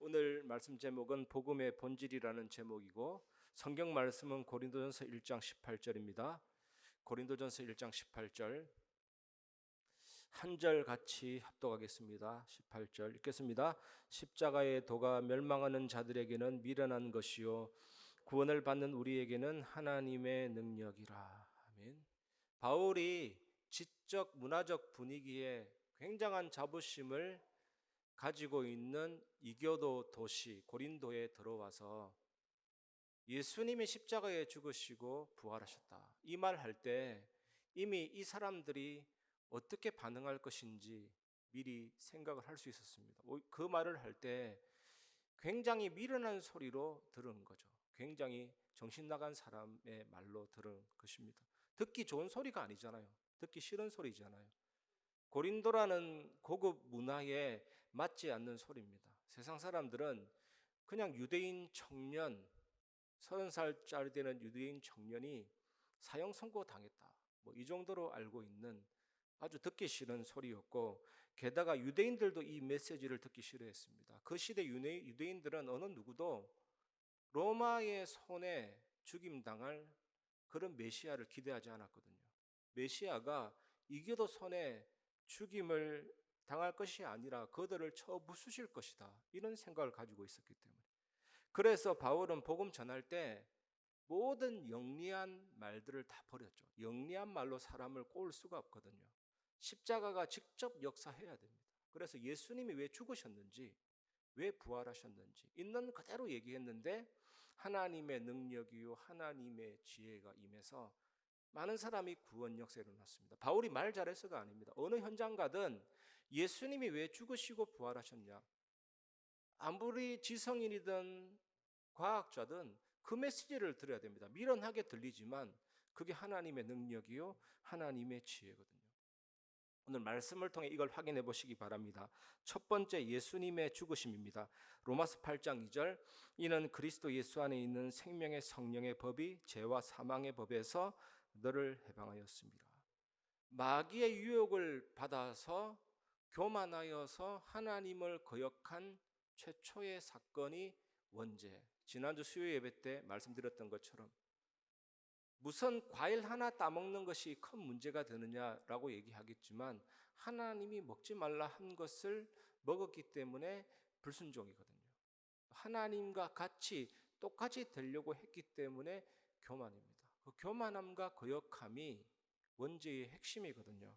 오늘 말씀 제목은 복음의 본질이라는 제목이고 성경 말씀은 고린도전서 1장 18절입니다. 고린도전서 1장 18절 한 절 같이 합독하겠습니다. 18절 읽겠습니다. 십자가의 도가 멸망하는 자들에게는 미련한 것이요 구원을 받는 우리에게는 하나님의 능력이라. 아멘. 바울이 지적 문화적 분위기에 굉장한 자부심을 가지고 있는 이교도 도시 고린도에 들어와서 예수님이 십자가에 죽으시고 부활하셨다, 이 말 할 때 이미 이 사람들이 어떻게 반응할 것인지 미리 생각을 할 수 있었습니다. 그 말을 할 때 굉장히 미련한 소리로 들은 거죠. 굉장히 정신 나간 사람의 말로 들은 것입니다. 듣기 좋은 소리가 아니잖아요. 듣기 싫은 소리잖아요. 고린도라는 고급 문화에 맞지 않는 소리입니다. 세상 사람들은 그냥 유대인 청년, 30살짜리 되는 유대인 청년이 사형 선고 당했다, 이 정도로 알고 있는 아주 듣기 싫은 소리였고, 게다가 유대인들도 이 메시지를 듣기 싫어했습니다. 그 시대 유대인들은 어느 누구도 로마의 손에 죽임당할 그런 메시아를 기대하지 않았거든요. 메시아가 이교도 손에 죽임을 당할 것이 아니라 그들을 쳐 부수실 것이다, 이런 생각을 가지고 있었기 때문에. 그래서 바울은 복음 전할 때 모든 영리한 말들을 다 버렸죠. 영리한 말로 사람을 꼬을 수가 없거든요. 십자가가 직접 역사해야 됩니다. 그래서 예수님이 왜 죽으셨는지, 왜 부활하셨는지 있는 그대로 얘기했는데 하나님의 능력이요 하나님의 지혜가 임해서 많은 사람이 구원 역사에 일어났습니다. 바울이 말 잘해서가 아닙니다. 어느 현장 가든 예수님이 왜 죽으시고 부활하셨냐, 아무리 지성인이든 과학자든 그 메시지를 들어야 됩니다. 미련하게 들리지만 그게 하나님의 능력이요 하나님의 지혜거든요. 오늘 말씀을 통해 이걸 확인해 보시기 바랍니다. 첫 번째, 예수님의 죽으심입니다. 로마서 8장 2절, 이는 그리스도 예수 안에 있는 생명의 성령의 법이 죄와 사망의 법에서 너를 해방하였습니다. 마귀의 유혹을 받아서 교만하여서 하나님을 거역한 최초의 사건이 원죄. 지난주 수요 예배 때 말씀드렸던 것처럼 무슨 과일 하나 따먹는 것이 큰 문제가 되느냐라고 얘기하겠지만 하나님이 먹지 말라 한 것을 먹었기 때문에 불순종이거든요. 하나님과 같이 똑같이 되려고 했기 때문에 교만입니다. 그 교만함과 거역함이 원죄의 핵심이거든요.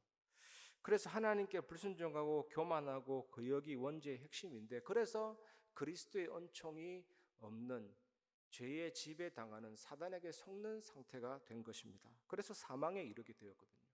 그래서 하나님께 불순종하고 교만하고 거역이 원죄의 핵심인데, 그래서 그리스도의 은총이 없는 죄의 지배당하는 사단에게 속는 상태가 된 것입니다. 그래서 사망에 이르게 되었거든요.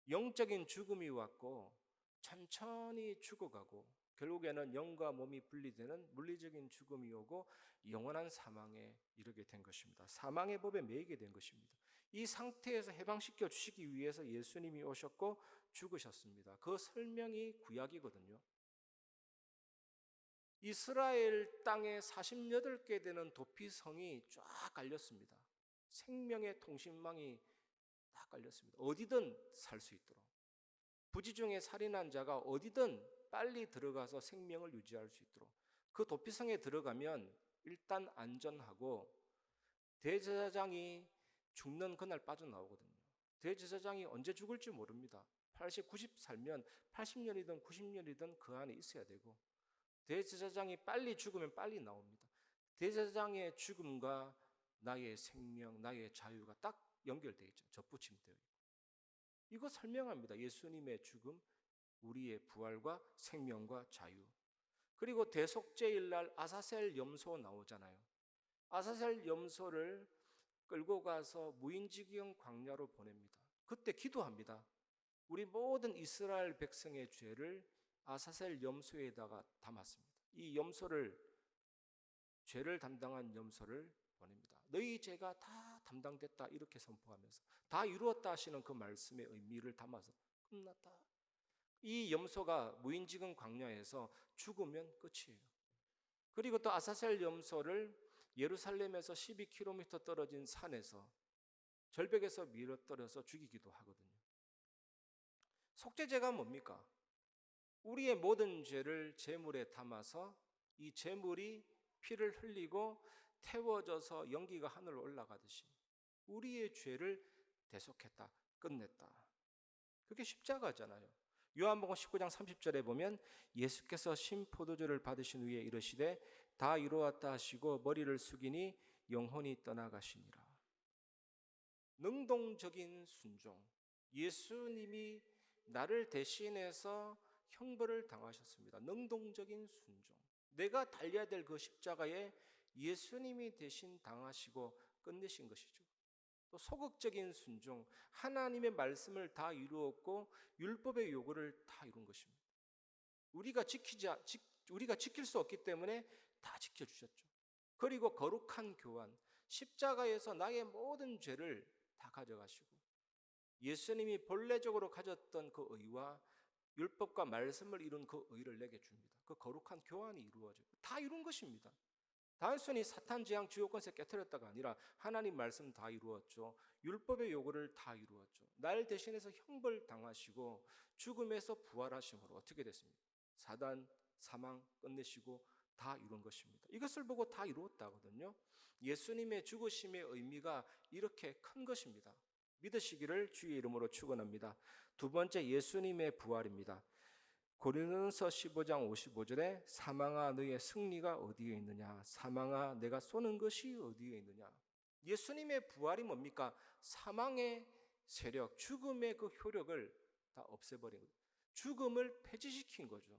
영적인 죽음이 왔고 천천히 죽어가고 결국에는 영과 몸이 분리되는 물리적인 죽음이 오고 영원한 사망에 이르게 된 것입니다. 사망의 법에 매이게 된 것입니다. 이 상태에서 해방시켜 주시기 위해서 예수님이 오셨고 죽으셨습니다. 그 설명이 구약이거든요. 이스라엘 땅에 48개 되는 도피성이 쫙 깔렸습니다. 생명의 통신망이 다 깔렸습니다. 어디든 살 수 있도록. 부지 중에 살인한 자가 어디든 빨리 들어가서 생명을 유지할 수 있도록. 그 도피성에 들어가면 일단 안전하고 대제사장이 죽는 그날 빠져나오거든요. 대제사장이 언제 죽을지 모릅니다. 80, 90 살면 80년이든 90년이든 그 안에 있어야 되고, 대제사장이 빨리 죽으면 빨리 나옵니다. 대제사장의 죽음과 나의 생명, 나의 자유가 딱 연결되어 있죠. 접붙임되어 있고. 이거 설명합니다. 예수님의 죽음, 우리의 부활과 생명과 자유. 그리고 대속죄일 날 아사셀 염소 나오잖아요. 아사셀 염소를 끌고 가서 무인지경 광야로 보냅니다. 그때 기도합니다. 우리 모든 이스라엘 백성의 죄를 아사셀 염소에다가 담았습니다. 이 염소를, 죄를 담당한 염소를 보냅니다. 너희 죄가 다 담당됐다, 이렇게 선포하면서 다 이루었다 하시는 그 말씀의 의미를 담아서 끝났다. 이 염소가 무인지경 광야에서 죽으면 끝이에요. 그리고 또 아사셀 염소를 예루살렘에서 12km 떨어진 산에서 절벽에서 밀어떨어서 죽이기도 하거든요. 속죄제가 뭡니까? 우리의 모든 죄를 제물에 담아서 이 제물이 피를 흘리고 태워져서 연기가 하늘로 올라가듯이 우리의 죄를 대속했다, 끝냈다. 그게 십자가잖아요. 요한복음 19장 30절에 보면 예수께서 신포도주를 받으신 후에 이르시되 다 이루었다 하시고 머리를 숙이니 영혼이 떠나가시니라. 능동적인 순종. 예수님이 나를 대신해서 형벌을 당하셨습니다. 능동적인 순종. 내가 달려야 될 그 십자가에 예수님이 대신 당하시고 끝내신 것이죠. 또 소극적인 순종, 하나님의 말씀을 다 이루었고 율법의 요구를 다 이룬 것입니다. 우리가 지킬 수 없기 때문에 다 지켜주셨죠. 그리고 거룩한 교환, 십자가에서 나의 모든 죄를 다 가져가시고 예수님이 본래적으로 가졌던 그 의와 율법과 말씀을 이룬 그 의를 내게 줍니다. 그 거룩한 교환이 이루어지고 다 이룬 것입니다. 단순히 사탄 재앙 지옥 권세 깨뜨렸다가 아니라 하나님 말씀 다 이루었죠. 율법의 요구를 다 이루었죠. 날 대신해서 형벌 당하시고 죽음에서 부활하심으로 어떻게 됐습니까? 사단, 사망 끝내시고 다 이룬 것입니다. 이것을 보고 다 이루었다거든요. 예수님의 죽으심의 의미가 이렇게 큰 것입니다. 믿으시기를 주의 이름으로 축원합니다. 두 번째, 예수님의 부활입니다. 고린도전서 15장 55절에 사망아 너의 승리가 어디에 있느냐, 사망아 내가 쏘는 것이 어디에 있느냐. 예수님의 부활이 뭡니까? 사망의 세력, 죽음의 그 효력을 다 없애버린 거죠. 죽음을 폐지시킨 거죠.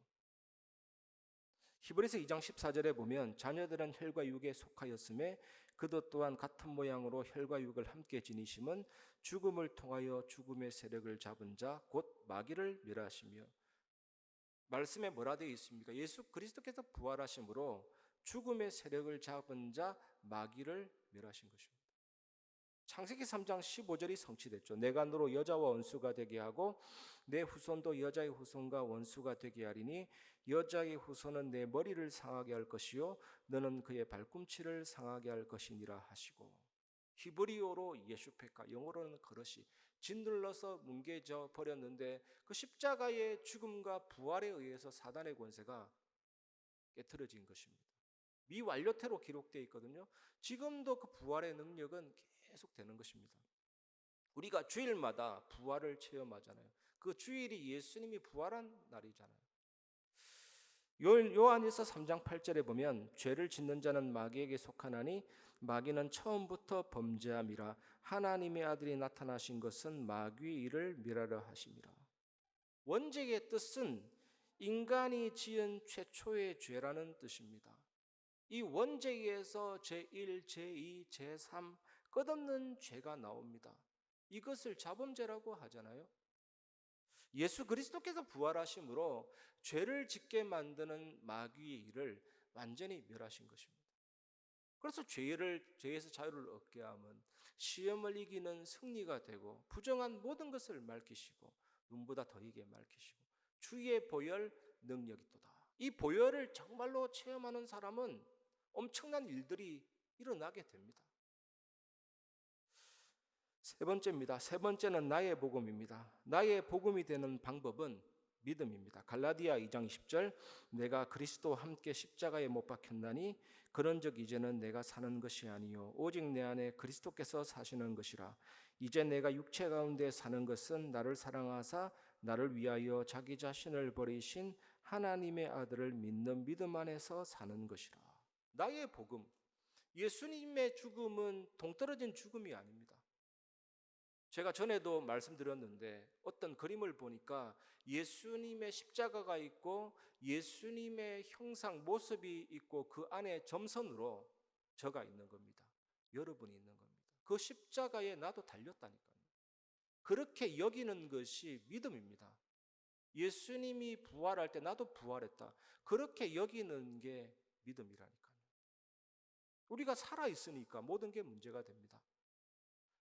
히브리서 2장 14절에 보면 자녀들은 혈과 육에 속하였음에 그도 또한 같은 모양으로 혈과 육을 함께 지니심은 죽음을 통하여 죽음의 세력을 잡은 자 곧 마귀를 멸하시며. 말씀에 뭐라 되어 있습니까? 예수 그리스도께서 부활하심으로 죽음의 세력을 잡은 자 마귀를 멸하신 것입니다. 창세기 3장 15절이 성취됐죠. 내가 너로 여자와 원수가 되게 하고 내 후손도 여자의 후손과 원수가 되게 하리니 여자의 후손은 내 머리를 상하게 할 것이요 너는 그의 발꿈치를 상하게 할 것이니라 하시고. 히브리어로 예슈페카, 영어로는 그릇이 짓눌러서 뭉개져 버렸는데 그 십자가의 죽음과 부활에 의해서 사단의 권세가 깨트려진 것입니다. 미완료태로 기록되어 있거든요. 지금도 그 부활의 능력은 계속 되는 것입니다. 우리가 주일마다 부활을 체험하잖아요. 그 주일이 예수님이 부활한 날이잖아요. 요한일서 3장 8절에 보면 죄를 짓는 자는 마귀에게 속하나니 마귀는 처음부터 범죄함이라 하나님의 아들이 나타나신 것은 마귀의 일을 멸하려 하심이라. 원죄의 뜻은 인간이 지은 최초의 죄라는 뜻입니다. 이 원죄에서 제1, 제2, 제3 끝없는 죄가 나옵니다. 이것을 자범죄라고 하잖아요. 예수 그리스도께서 부활하심으로 죄를 짓게 만드는 마귀의 일을 완전히 멸하신 것입니다. 그래서 죄에서 자유를 얻게 하면 시험을 이기는 승리가 되고 부정한 모든 것을 맑히시고 눈보다 더이게 맑히시고 주의 보혈 능력이 또다. 이 보혈을 정말로 체험하는 사람은 엄청난 일들이 일어나게 됩니다. 세 번째입니다. 세 번째는 나의 복음입니다. 나의 복음이 되는 방법은 믿음입니다. 갈라디아 2장 20절 내가 그리스도와 함께 십자가에 못 박혔나니 그런즉 이제는 내가 사는 것이 아니요 오직 내 안에 그리스도께서 사시는 것이라. 이제 내가 육체 가운데 사는 것은 나를 사랑하사 나를 위하여 자기 자신을 버리신 하나님의 아들을 믿는 믿음 안에서 사는 것이라. 나의 복음, 예수님의 죽음은 동떨어진 죽음이 아닙니다. 제가 전에도 말씀드렸는데 어떤 그림을 보니까 예수님의 십자가가 있고 예수님의 형상 모습이 있고 그 안에 점선으로 저가 있는 겁니다. 여러분이 있는 겁니다. 그 십자가에 나도 달렸다니까요. 그렇게 여기는 것이 믿음입니다. 예수님이 부활할 때 나도 부활했다. 그렇게 여기는 게 믿음이라니까요. 우리가 살아있으니까 모든 게 문제가 됩니다.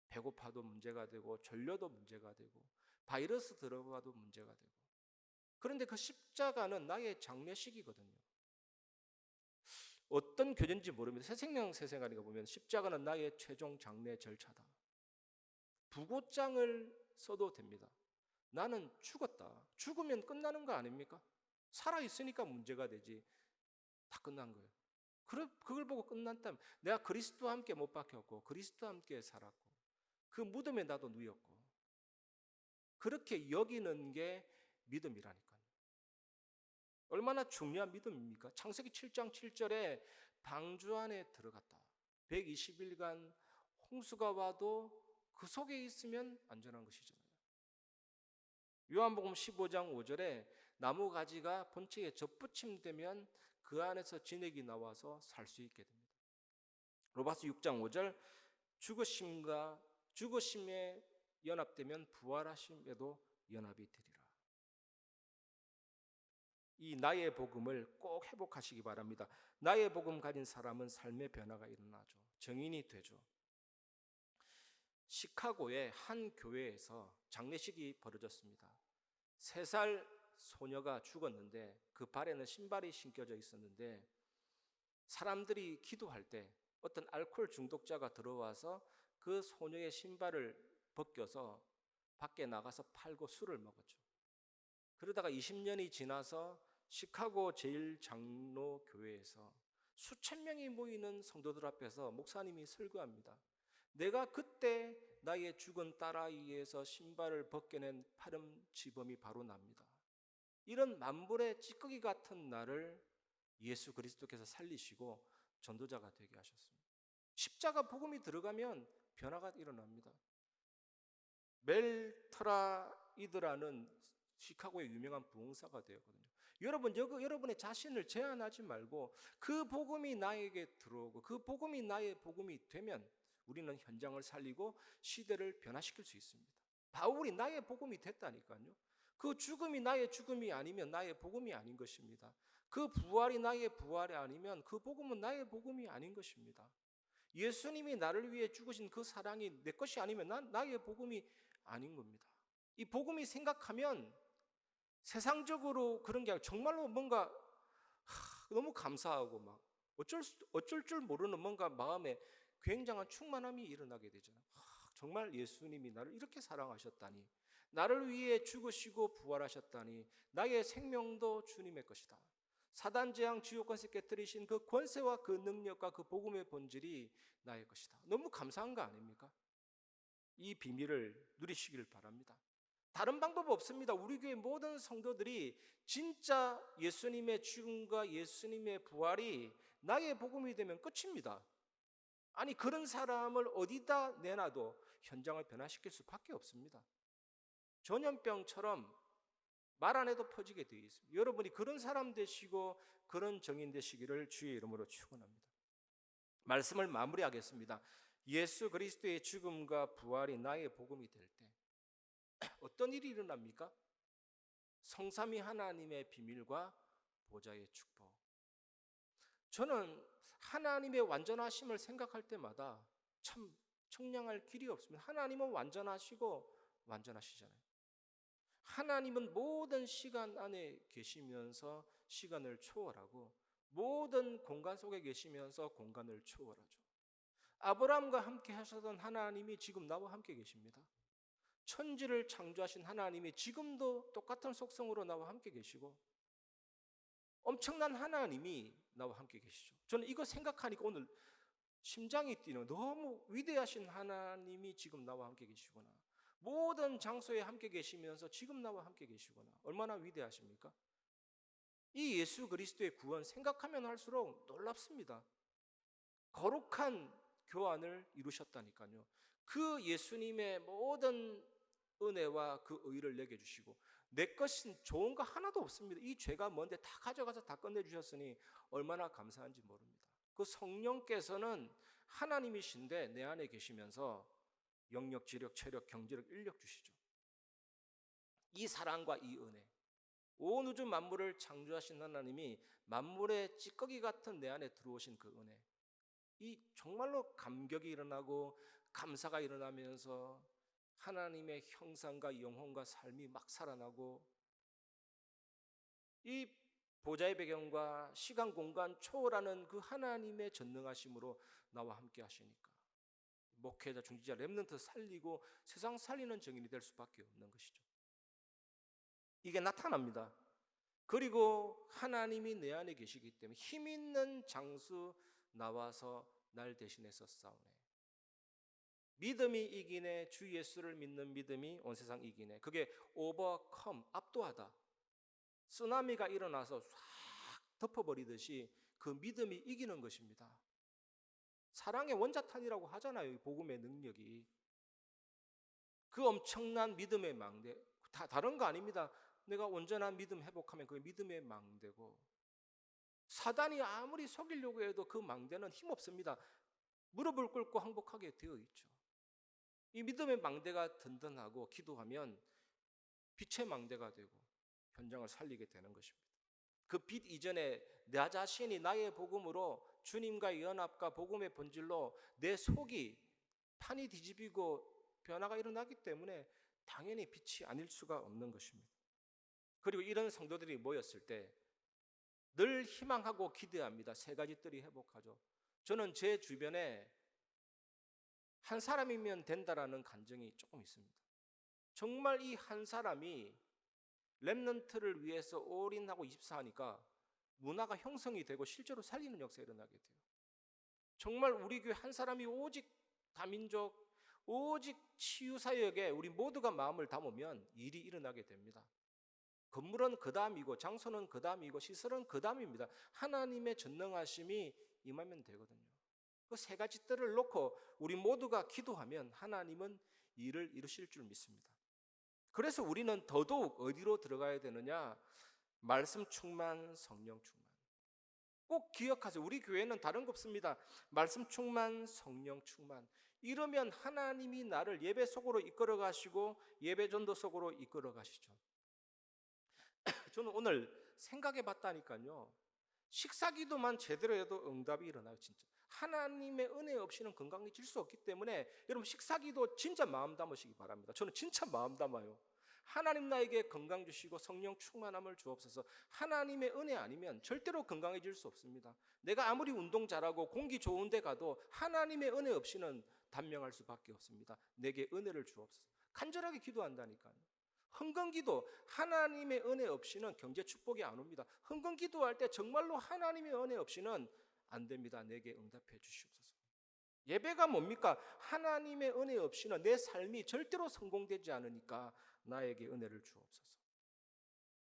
배고파도 문제가 되고 졸려도 문제가 되고 바이러스 들어가도 문제가 되고. 그런데 그 십자가는 나의 장례식이거든요. 어떤 교제인지 모릅니다. 새생명 새생아리가 보면 십자가는 나의 최종 장례 절차다. 부고장을 써도 됩니다. 나는 죽었다. 죽으면 끝나는 거 아닙니까? 살아있으니까 문제가 되지. 다 끝난 거예요. 그걸 보고 끝났다면 내가 그리스도와 함께 못 박혔고 그리스도와 함께 살았고 그 무덤에 나도 누였고 그렇게 여기는 게 믿음이라니까요. 얼마나 중요한 믿음입니까? 창세기 7장 7절에 방주 안에 들어갔다. 120일간 홍수가 와도 그 속에 있으면 안전한 것이잖아요. 요한복음 15장 5절에 나무 가지가 본체에 접붙임되면 그 안에서 진액이 나와서 살 수 있게 됩니다. 로마서 6장 5절 죽으심에 연합되면 부활하심에도 연합이 되리라. 이 나의 복음을 꼭 회복하시기 바랍니다. 나의 복음 가진 사람은 삶의 변화가 일어나죠. 정인이 되죠. 시카고의 한 교회에서 장례식이 벌어졌습니다. 3살 소녀가 죽었는데 그 발에는 신발이 신겨져 있었는데 사람들이 기도할 때 어떤 알코올 중독자가 들어와서 그 소녀의 신발을 벗겨서 밖에 나가서 팔고 술을 먹었죠. 그러다가 20년이 지나서 시카고 제1장로교회에서 수천 명이 모이는 성도들 앞에서 목사님이 설교합니다. 내가 그때 나의 죽은 딸아이에서 신발을 벗겨낸 파렴치범이 바로 납니다. 이런 만불의 찌꺼기 같은 나를 예수 그리스도께서 살리시고 전도자가 되게 하셨습니다. 십자가 복음이 들어가면 변화가 일어납니다. 멜트라이드라는 시카고의 유명한 부흥사가 되었거든요. 여러분의 자신을 제한하지 말고 그 복음이 나에게 들어오고 그 복음이 나의 복음이 되면 우리는 현장을 살리고 시대를 변화시킬 수 있습니다. 바울이 나의 복음이 됐다니까요. 그 죽음이 나의 죽음이 아니면 나의 복음이 아닌 것입니다. 그 부활이 나의 부활이 아니면 그 복음은 나의 복음이 아닌 것입니다. 예수님이 나를 위해 죽으신 그 사랑이 내 것이 아니면 나의 복음이 아닌 겁니다. 이 복음이 생각하면 세상적으로 그런 게 아니라 정말로 뭔가 너무 감사하고 막 어쩔 줄 모르는 뭔가 마음에 굉장한 충만함이 일어나게 되잖아요. 정말 예수님이 나를 이렇게 사랑하셨다니, 나를 위해 죽으시고 부활하셨다니, 나의 생명도 주님의 것이다. 사단 재앙 지옥 권세 깨뜨리신 그 권세와 그 능력과 그 복음의 본질이 나의 것이다. 너무 감사한 거 아닙니까? 이 비밀을 누리시길 바랍니다. 다른 방법 없습니다. 우리 교회 모든 성도들이 진짜 예수님의 죽음과 예수님의 부활이 나의 복음이 되면 끝입니다. 아니 그런 사람을 어디다 내놔도 현장을 변화시킬 수밖에 없습니다. 전염병처럼 말 안 해도 퍼지게 되어 있습니다. 여러분이 그런 사람 되시고 그런 정인 되시기를 주의 이름으로 축원합니다. 말씀을 마무리하겠습니다. 예수 그리스도의 죽음과 부활이 나의 복음이 될 때 어떤 일이 일어납니까? 성삼위 하나님의 비밀과 보좌의 축복. 저는 하나님의 완전하심을 생각할 때마다 참 청량할 길이 없습니다. 하나님은 완전하시고 완전하시잖아요. 하나님은 모든 시간 안에 계시면서 시간을 초월하고 모든 공간 속에 계시면서 공간을 초월하죠. 아브라함과 함께 하셨던 하나님이 지금 나와 함께 계십니다. 천지를 창조하신 하나님이 지금도 똑같은 속성으로 나와 함께 계시고 엄청난 하나님이 나와 함께 계시죠. 저는 이거 생각하니까 오늘 심장이 뛰는, 너무 위대하신 하나님이 지금 나와 함께 계시구나. 모든 장소에 함께 계시면서 지금 나와 함께 계시구나. 얼마나 위대하십니까? 이 예수 그리스도의 구원 생각하면 할수록 놀랍습니다. 거룩한 교환을 이루셨다니까요. 그 예수님의 모든 은혜와 그 의를 내게 주시고 내 것은 좋은 거 하나도 없습니다. 이 죄가 뭔데 다 가져가서 다 끝내주셨으니 얼마나 감사한지 모릅니다. 그 성령께서는 하나님이신데 내 안에 계시면서 영력, 지력, 체력, 경제력, 인력 주시죠. 이 사랑과 이 은혜, 온 우주 만물을 창조하신 하나님이 만물의 찌꺼기 같은 내 안에 들어오신 그 은혜, 이 정말로 감격이 일어나고 감사가 일어나면서 하나님의 형상과 영혼과 삶이 막 살아나고 이 보좌의 배경과 시간 공간 초월하는 그 하나님의 전능하심으로 나와 함께 하시니까 목회자, 중지자, 렘넌트 살리고 세상 살리는 정인이 될 수밖에 없는 것이죠. 이게 나타납니다. 그리고 하나님이 내 안에 계시기 때문에 힘 있는 장수 나와서 날 대신해서 싸우네. 믿음이 이기네. 주 예수를 믿는 믿음이 온 세상 이기네. 그게 오버컴, 압도하다. 쓰나미가 일어나서 싹 덮어버리듯이 그 믿음이 이기는 것입니다. 사랑의 원자탄이라고 하잖아요. 이 복음의 능력이. 그 엄청난 믿음의 망대. 다 다른 거 아닙니다. 내가 온전한 믿음 회복하면 그게 믿음의 망대고, 사단이 아무리 속이려고 해도 그 망대는 힘없습니다. 무릎을 꿇고 항복하게 되어 있죠. 이 믿음의 망대가 든든하고 기도하면 빛의 망대가 되고 현장을 살리게 되는 것입니다. 그 빛 이전에 나 자신이 나의 복음으로 주님과의 연합과 복음의 본질로 내 속이 판이 뒤집히고 변화가 일어나기 때문에 당연히 빛이 아닐 수가 없는 것입니다. 그리고 이런 성도들이 모였을 때 늘 희망하고 기대합니다. 세 가지 뜰이 회복하죠. 저는 제 주변에 한 사람이면 된다라는 간증이 조금 있습니다. 정말 이 한 사람이 렘넌트를 위해서 올인하고 24하니까 문화가 형성이 되고 실제로 살리는 역사가 일어나게 돼요. 정말 우리 교회 한 사람이 오직 다민족, 오직 치유사역에 우리 모두가 마음을 담으면 일이 일어나게 됩니다. 건물은 그 다음이고 장소는 그 다음이고 시설은 그 다음입니다. 하나님의 전능하심이 임하면 되거든요. 그 세 가지 뜰을 놓고 우리 모두가 기도하면 하나님은 일을 이루실 줄 믿습니다. 그래서 우리는 더더욱 어디로 들어가야 되느냐? 말씀 충만, 성령 충만. 꼭 기억하세요. 우리 교회는 다른 거 없습니다. 말씀 충만, 성령 충만. 이러면 하나님이 나를 예배 속으로 이끌어 가시고 예배 전도 속으로 이끌어 가시죠. 저는 오늘 생각해 봤다니까요. 식사 기도만 제대로 해도 응답이 일어나요, 진짜. 하나님의 은혜 없이는 건강해질 수 없기 때문에 여러분 식사 기도 진짜 마음 담으시기 바랍니다. 저는 진짜 마음 담아요. 하나님 나에게 건강 주시고 성령 충만함을 주옵소서. 하나님의 은혜 아니면 절대로 건강해질 수 없습니다. 내가 아무리 운동 잘하고 공기 좋은 데 가도 하나님의 은혜 없이는 단명할 수밖에 없습니다. 내게 은혜를 주옵소서. 간절하게 기도한다니까요. 흥건기도 하나님의 은혜 없이는 경제 축복이 안 옵니다. 흥건기도할 때 정말로 하나님의 은혜 없이는 안 됩니다. 내게 응답해 주시옵소서. 예배가 뭡니까? 하나님의 은혜 없이는 내 삶이 절대로 성공되지 않으니까 나에게 은혜를 주옵소서.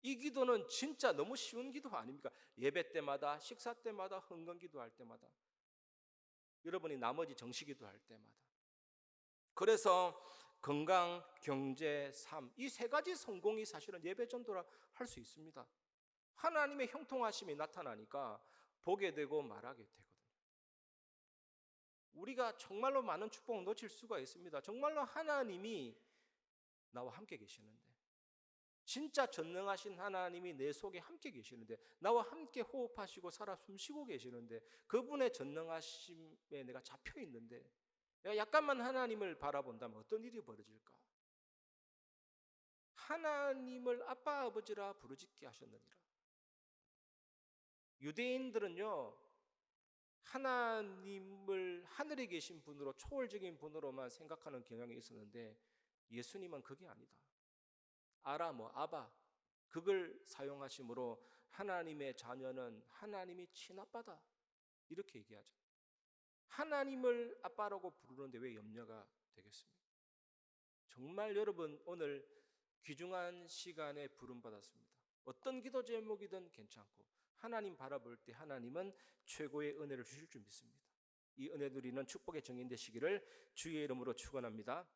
이 기도는 진짜 너무 쉬운 기도 아닙니까? 예배 때마다, 식사 때마다, 흥건기도 할 때마다, 여러분이 나머지 정식기도 할 때마다. 그래서 건강, 경제, 삶, 이 세 가지 성공이 사실은 예배 전도라 할 수 있습니다. 하나님의 형통하심이 나타나니까 보게 되고 말하게 되거든요. 우리가 정말로 많은 축복을 놓칠 수가 있습니다. 정말로 하나님이 나와 함께 계시는데, 진짜 전능하신 하나님이 내 속에 함께 계시는데, 나와 함께 호흡하시고 살아 숨쉬고 계시는데, 그분의 전능하심에 내가 잡혀 있는데 내가 약간만 하나님을 바라본다면 어떤 일이 벌어질까? 하나님을 아빠 아버지라 부르짖게 하셨느니라. 유대인들은요, 하나님을 하늘에 계신 분으로, 초월적인 분으로만 생각하는 경향이 있었는데 예수님은 그게 아니다. 아라, 아바, 그걸 사용하심으로 하나님의 자녀는 하나님이 친아빠다, 이렇게 얘기하죠. 하나님을 아빠라고 부르는데 왜 염려가 되겠습니까? 정말 여러분 오늘 귀중한 시간에 부름받았습니다. 어떤 기도 제목이든 괜찮고 하나님 바라볼 때 하나님은 최고의 은혜를 주실 줄 믿습니다. 이 은혜 누리는 축복의 정인 되시기를 주의 이름으로 축원합니다.